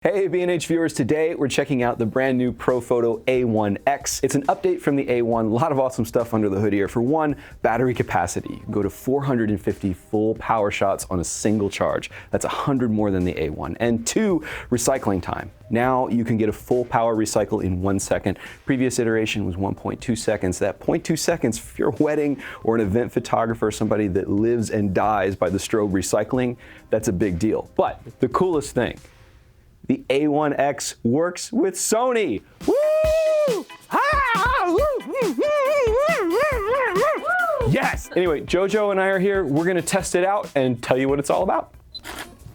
Hey B&H viewers, today we're checking out the brand new Profoto A1X. It's an update from the A1, a lot of awesome stuff under the hood here. For one, battery capacity. You can go to 450 full power shots on a single charge. That's 100 more than the A1. And two, recycling time. Now you can get a full power recycle in 1 second. Previous iteration was 1.2 seconds. That 0.2 seconds, if you're a wedding or an event photographer, somebody that lives and dies by the strobe recycling, that's a big deal. But the coolest thing, the A1X works with Sony. Woo! Yes! Anyway, Jojo and I are here. We're gonna test it out and tell you what it's all about.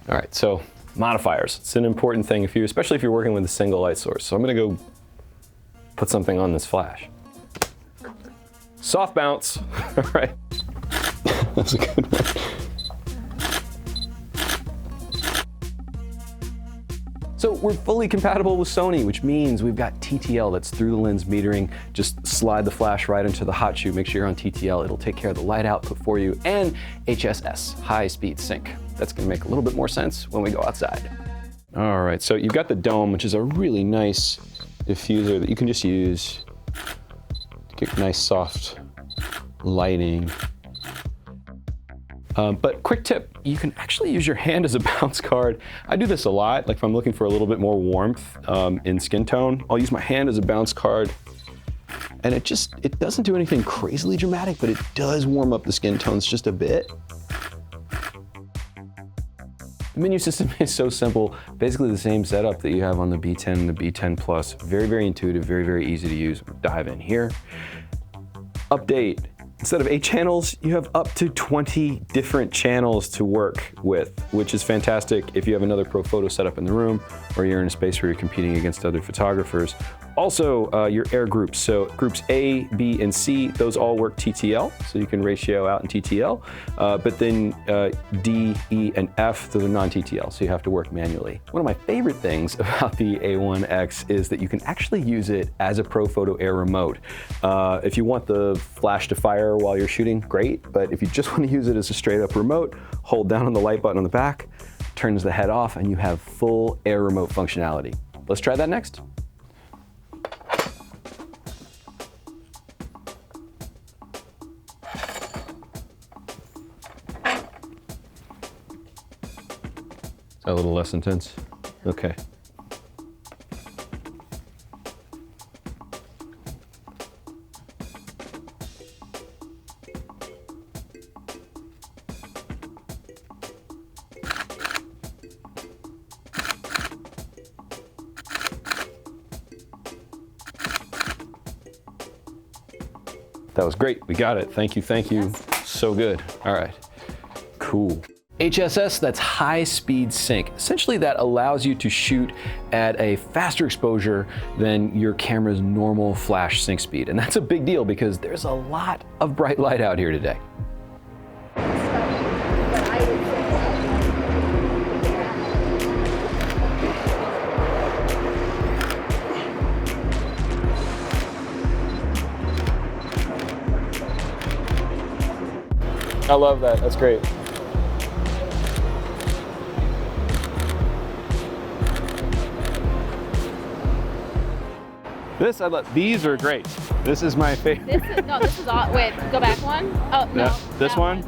All right, so modifiers. It's an important thing, especially if you're working with a single light source. So I'm gonna go put something on this flash. Soft bounce, all right. That's a good one. So we're fully compatible with Sony, which means we've got TTL, that's through the lens metering. Just slide the flash right into the hot shoe, make sure you're on TTL, it'll take care of the light output for you, and HSS, high speed sync. That's gonna make a little bit more sense when we go outside. All right, so you've got the dome, which is a really nice diffuser that you can just use to get nice soft lighting. But quick tip, you can actually use your hand as a bounce card. I do this a lot, like if I'm looking for a little bit more warmth in skin tone, I'll use my hand as a bounce card. And it doesn't do anything crazily dramatic, but it does warm up the skin tones just a bit. The menu system is so simple, basically the same setup that you have on the B10 and the B10 Plus. Very, very intuitive, very, very easy to use. Dive in here. Update. Instead of 8 channels, you have up to 20 different channels to work with, which is fantastic if you have another Profoto setup in the room or you're in a space where you're competing against other photographers. Also, your air groups. So groups A, B, and C, those all work TTL, so you can ratio out in TTL. But then D, E, and F, those are non-TTL, so you have to work manually. One of my favorite things about the A1X is that you can actually use it as a Profoto Air remote. If you want the flash to fire while you're shooting, great. But if you just want to use it as a straight up remote, hold down on the light button on the back, turns the head off, and you have full air remote functionality. Let's try that next. A little less intense? Okay. That was great. We got it. Thank you. Thank you. Yes. So good. All right. Cool. HSS, that's high speed sync. Essentially that allows you to shoot at a faster exposure than your camera's normal flash sync speed. And that's a big deal because there's a lot of bright light out here today. I love that, that's great. These are great. This is my favorite. This is all, wait, go back one. Oh, no. This one?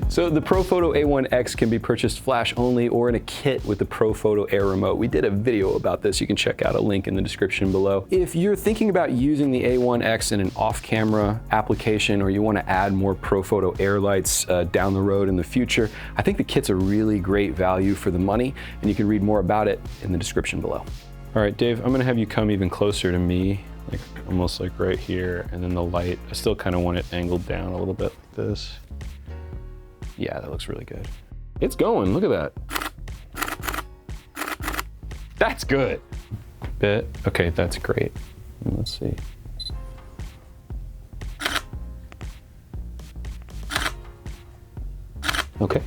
So the Profoto A1X can be purchased flash only or in a kit with the Profoto Air remote. We did a video about this. You can check out a link in the description below. If you're thinking about using the A1X in an off-camera application or you want to add more Profoto Air lights down the road in the future, I think the kit's a really great value for the money, and you can read more about it in the description below. All right, Dave, I'm gonna have you come even closer to me, like almost like right here, and then the light, I still kind of want it angled down a little bit like this. Yeah, that looks really good. It's going, look at that. That's good. Okay, that's great. Let's see. Okay,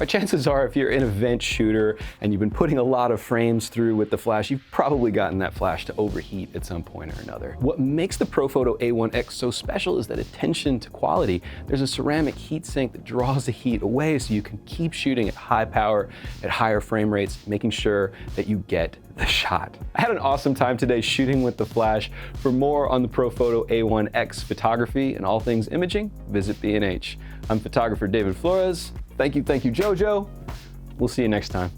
Chances are if you're an event shooter and you've been putting a lot of frames through with the flash, you've probably gotten that flash to overheat at some point or another. What makes the Profoto A1X so special is that attention to quality. There's a ceramic heat sink that draws the heat away so you can keep shooting at high power, at higher frame rates, making sure that you get the shot. I had an awesome time today shooting with the flash. For more on the Profoto A1X photography and all things imaging, visit B&H. I'm photographer David Flores. Thank you, Jojo. We'll see you next time.